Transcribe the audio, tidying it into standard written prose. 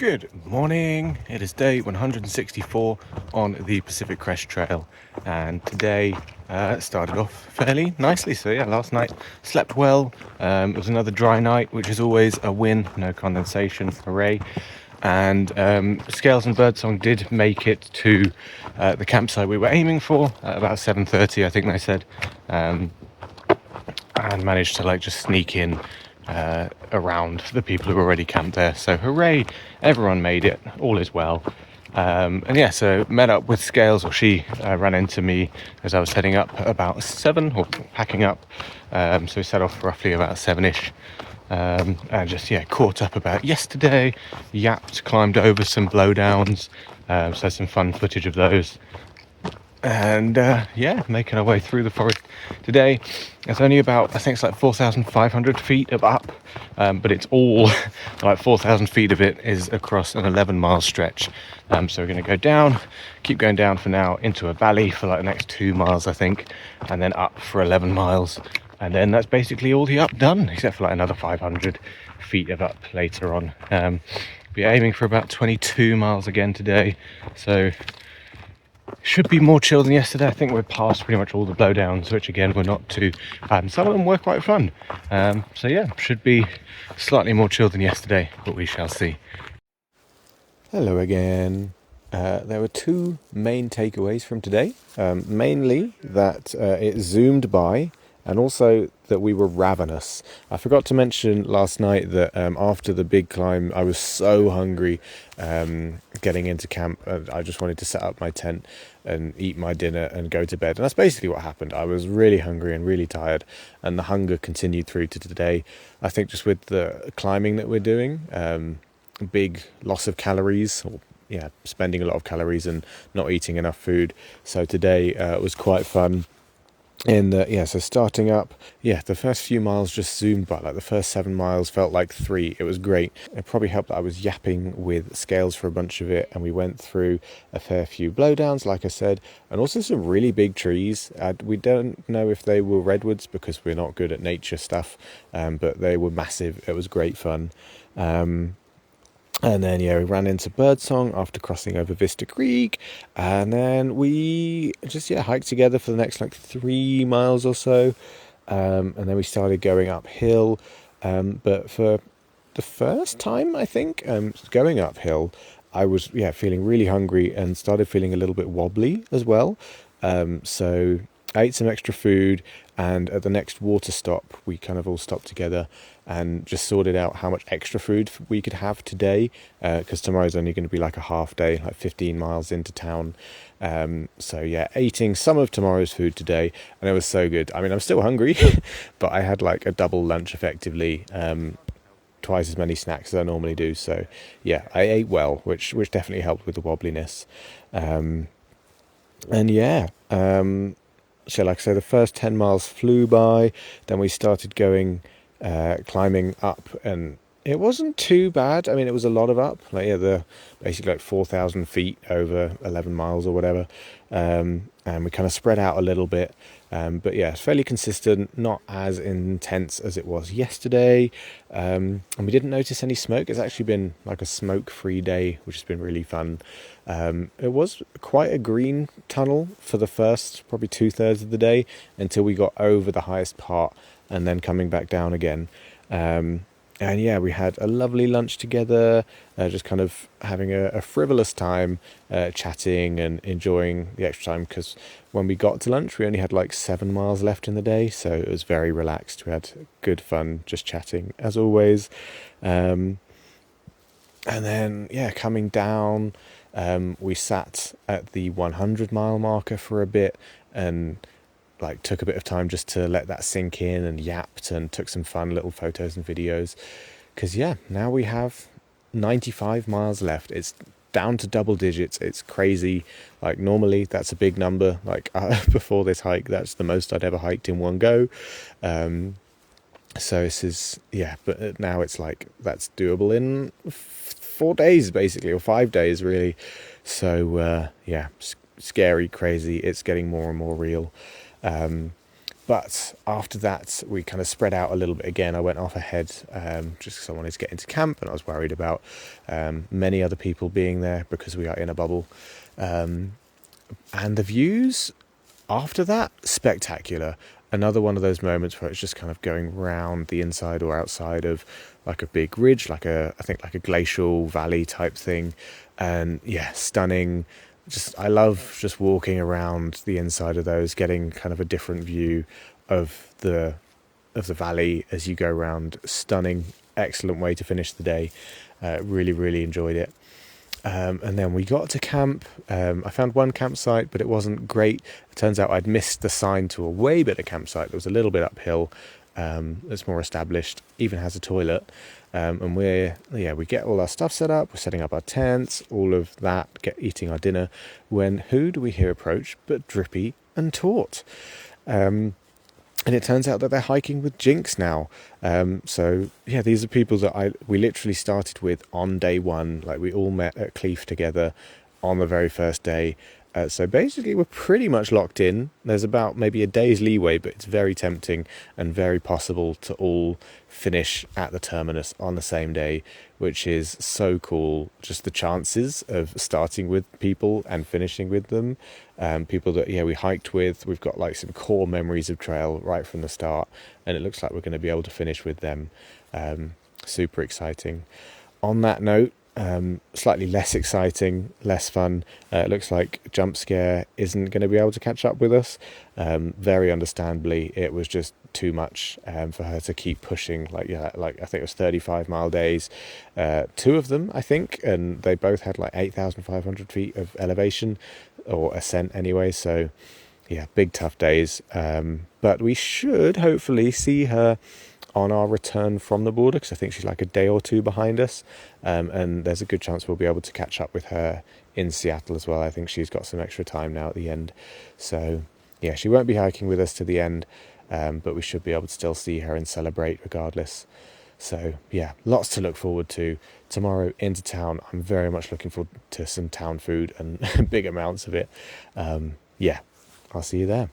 Good morning. It is day 164 on the Pacific Crest Trail, and today started off fairly nicely. So yeah, last night slept well. It was another dry night, which is always a win. No condensation, hooray! And Scales and Birdsong did make it to the campsite we were aiming for at about 7:30, I think they said, and managed to just sneak in around the people who already camped there. So hooray, everyone made it, all is well. And yeah, so met up with Scales, or she ran into me as I was heading up about 7, or packing up. So we set off roughly about 7ish. And just caught up about yesterday, yapped, climbed over some blowdowns, so some fun footage of those. And making our way through the forest today. It's only about, I think it's like 4,500 feet of up, but it's all like 4,000 feet of it is across an 11-mile stretch. So we're going to go down, keep going down for now into a valley for like the next 2 miles, I think, and then up for 11 miles. And then that's basically all the up done, except for like another 500 feet of up later on. We're aiming for about 22 miles again today. So should be more chill than yesterday. I think we're past pretty much all the blowdowns, which again were not too bad. Some of them were quite fun. So yeah, should be slightly more chill than yesterday, but we shall see. Hello again. There were two main takeaways from today. Mainly that it zoomed by, and also that we were ravenous. I forgot to mention last night that after the big climb, I was so hungry getting into camp, and I just wanted to set up my tent and eat my dinner and go to bed. And that's basically what happened. I was really hungry and really tired, and the hunger continued through to today. I think just with the climbing that we're doing, big loss of calories, or spending a lot of calories and not eating enough food. So today was quite fun. So starting up, the first few miles just zoomed by. Like the first 7 miles felt like 3. It was great. It probably helped that I was yapping with Scales for a bunch of it, and we went through a fair few blowdowns, like I said, and also some really big trees. We don't know if they were redwoods because we're not good at nature stuff, but they were massive. It was great fun. And then, we ran into Birdsong after crossing over Vista Creek. And then we just, hiked together for the next 3 miles or so. And then we started going uphill. But for the first time, I think, going uphill, I was, feeling really hungry and started feeling a little bit wobbly as well. So I ate some extra food, and at the next water stop, we kind of all stopped together and just sorted out how much extra food we could have today, because tomorrow's only going to be like a half day, like 15 miles into town. Eating some of tomorrow's food today, and it was so good. I mean, I'm still hungry, but I had like a double lunch effectively, twice as many snacks as I normally do. So I ate well, which definitely helped with the wobbliness. So like I say, the first 10 miles flew by. Then we started going, climbing up, and it wasn't too bad. I mean, it was a lot of up, basically 4,000 feet over 11 miles or whatever. And we kind of spread out a little bit. But it's fairly consistent, not as intense as it was yesterday. And we didn't notice any smoke. It's actually been like a smoke-free day, which has been really fun. It was quite a green tunnel for the first probably 2/3 of the day until we got over the highest part and then coming back down again. We had a lovely lunch together, just kind of having a frivolous time, chatting and enjoying the extra time, because when we got to lunch, we only had 7 miles left in the day, so it was very relaxed. We had good fun just chatting, as always. And then, coming down, we sat at the 100-mile marker for a bit and took a bit of time just to let that sink in, and yapped and took some fun little photos and videos, because now we have 95 miles left. It's down to double digits. It's crazy. Normally that's a big number. Before this hike, that's the most I'd ever hiked in one go. So this is but now it's that's doable in 4 days basically, or 5 days really. So scary, crazy. It's getting more and more real. But after that, we kind of spread out a little bit again. I went off ahead just because I wanted to get into camp, and I was worried about many other people being there because we are in a bubble. And the views after that, spectacular. Another one of those moments where it's just kind of going round the inside or outside of like a big ridge, I think like a glacial valley type thing. And yeah, stunning. I love just walking around the inside of those, getting kind of a different view of the valley as you go around. Stunning, excellent way to finish the day. Really, really enjoyed it. And then we got to camp. I found one campsite, but it wasn't great. It turns out I'd missed the sign to a way better campsite that was a little bit uphill. It's more established, even has a toilet. And we get all our stuff set up. We're setting up our tents, all of that, eating our dinner. When who do we hear approach but Drippy and Taut? And it turns out that they're hiking with Jinx now. So yeah, these are people that we literally started with on day one. Like, we all met at Cleef together on the very first day. So basically we're pretty much locked in. There's about maybe a day's leeway, but it's very tempting and very possible to all finish at the terminus on the same day, which is so cool. Just the chances of starting with people and finishing with them. People that we hiked with. We've got like some core memories of trail right from the start, and it looks like we're going to be able to finish with them. Super exciting. On that note, slightly less exciting, less fun. It looks like Jump Scare isn't going to be able to catch up with us. Very understandably, it was just too much for her to keep pushing. Like I think it was 35-mile days, 2 of them, I think, and they both had like 8,500 feet of elevation or ascent anyway. So yeah, big tough days. But we should hopefully see her on our return from the border, because I think she's like a day or 2 behind us, and there's a good chance we'll be able to catch up with her in Seattle as well. I think she's got some extra time now at the end, so yeah, she won't be hiking with us to the end, but we should be able to still see her and celebrate regardless. So yeah, lots to look forward to. Tomorrow into town, I'm very much looking forward to some town food and big amounts of it. Yeah, I'll see you there.